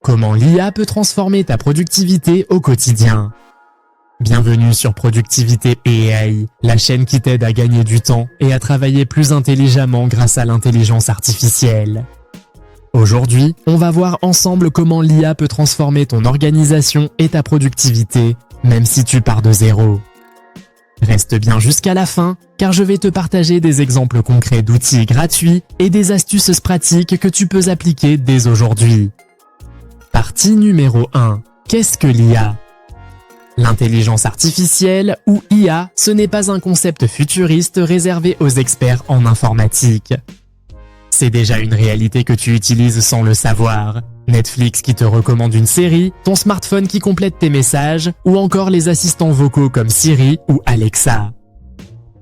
Comment l'IA peut transformer ta productivité au quotidien? Bienvenue sur Productivité et AI, la chaîne qui t'aide à gagner du temps et à travailler plus intelligemment grâce à l'intelligence artificielle. Aujourd'hui, on va voir ensemble comment l'IA peut transformer ton organisation et ta productivité, même si tu pars de zéro. Reste bien jusqu'à la fin, car je vais te partager des exemples concrets d'outils gratuits et des astuces pratiques que tu peux appliquer dès aujourd'hui. Partie numéro 1. Qu'est-ce que l'IA? L'intelligence artificielle, ou IA, ce n'est pas un concept futuriste réservé aux experts en informatique. C'est déjà une réalité que tu utilises sans le savoir. Netflix qui te recommande une série, ton smartphone qui complète tes messages, ou encore les assistants vocaux comme Siri ou Alexa.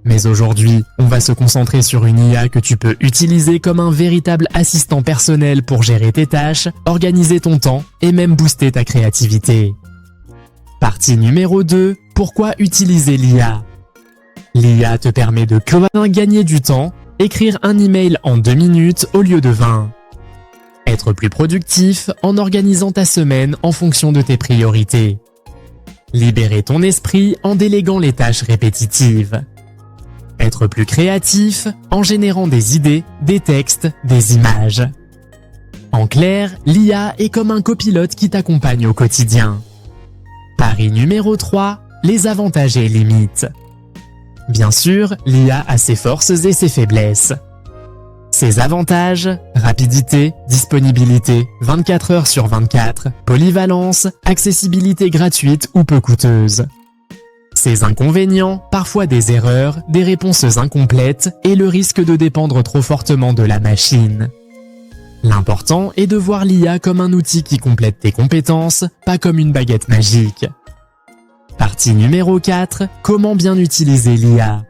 Mais aujourd'hui, on va se concentrer sur une IA que tu peux utiliser comme un véritable assistant personnel pour gérer tes tâches, organiser ton temps et même booster ta créativité. Partie numéro 2. Pourquoi utiliser l'IA? L'IA te permet de gagner du temps, écrire un email en 2 minutes au lieu de 20. Être plus productif en organisant ta semaine en fonction de tes priorités. Libérer ton esprit en déléguant les tâches répétitives. Être plus créatif en générant des idées, des textes, des images. En clair, l'IA est comme un copilote qui t'accompagne au quotidien. Pari numéro 3, les avantages et limites. Bien sûr, l'IA a ses forces et ses faiblesses. Ses avantages, rapidité, disponibilité, 24 heures sur 24, polyvalence, accessibilité gratuite ou peu coûteuse. Ses inconvénients, parfois des erreurs, des réponses incomplètes et le risque de dépendre trop fortement de la machine. L'important est de voir l'IA comme un outil qui complète tes compétences, pas comme une baguette magique. Partie numéro 4, comment bien utiliser l'IA?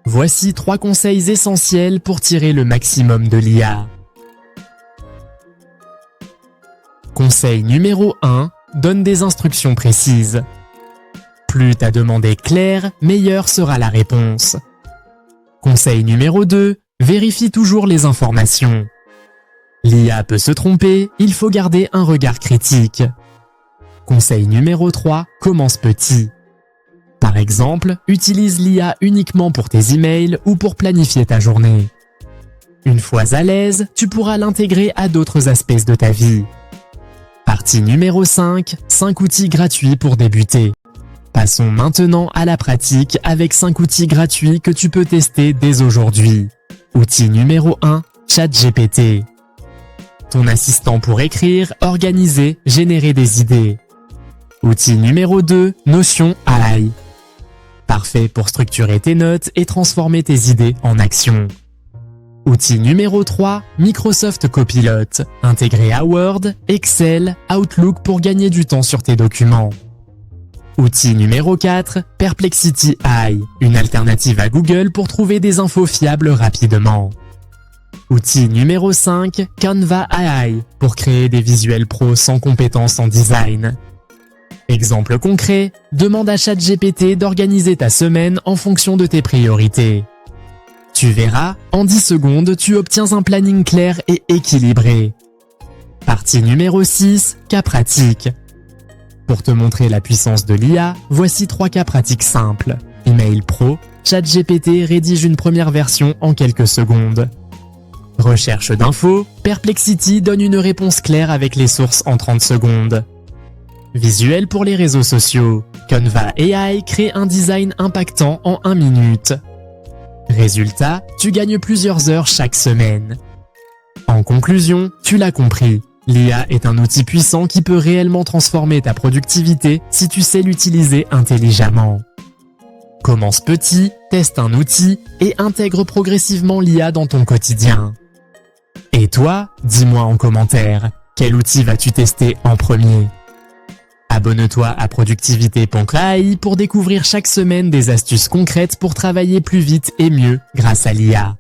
Voici 3 conseils essentiels pour tirer le maximum de l'IA. Conseil numéro 1, donne des instructions précises. Plus ta demande est claire, meilleure sera la réponse. Conseil numéro 2, vérifie toujours les informations. L'IA peut se tromper, il faut garder un regard critique. Conseil numéro 3, commence petit. Par exemple, utilise l'IA uniquement pour tes emails ou pour planifier ta journée. Une fois à l'aise, tu pourras l'intégrer à d'autres aspects de ta vie. Partie numéro 5, 5 outils gratuits pour débuter. Passons maintenant à la pratique avec 5 outils gratuits que tu peux tester dès aujourd'hui. Outil numéro 1, ChatGPT. Ton assistant pour écrire, organiser, générer des idées. Outil numéro 2, Notion AI. Parfait pour structurer tes notes et transformer tes idées en action. Outil numéro 3, Microsoft Copilot, intégré à Word, Excel, Outlook pour gagner du temps sur tes documents. Outil numéro 4, Perplexity AI, une alternative à Google pour trouver des infos fiables rapidement. Outil numéro 5, Canva AI, pour créer des visuels pros sans compétences en design. Exemple concret, demande à ChatGPT d'organiser ta semaine en fonction de tes priorités. Tu verras, en 10 secondes, tu obtiens un planning clair et équilibré. Partie numéro 6, cas pratiques. Pour te montrer la puissance de l'IA, voici 3 cas pratiques simples. Email pro, ChatGPT rédige une première version en quelques secondes. Recherche d'infos, Perplexity donne une réponse claire avec les sources en 30 secondes. Visuel pour les réseaux sociaux, Canva AI crée un design impactant en 1 minute. Résultat, tu gagnes plusieurs heures chaque semaine. En conclusion, tu l'as compris, l'IA est un outil puissant qui peut réellement transformer ta productivité si tu sais l'utiliser intelligemment. Commence petit, teste un outil et intègre progressivement l'IA dans ton quotidien. Et toi, dis-moi en commentaire, quel outil vas-tu tester en premier? Abonne-toi à productivité.ai pour découvrir chaque semaine des astuces concrètes pour travailler plus vite et mieux grâce à l'IA.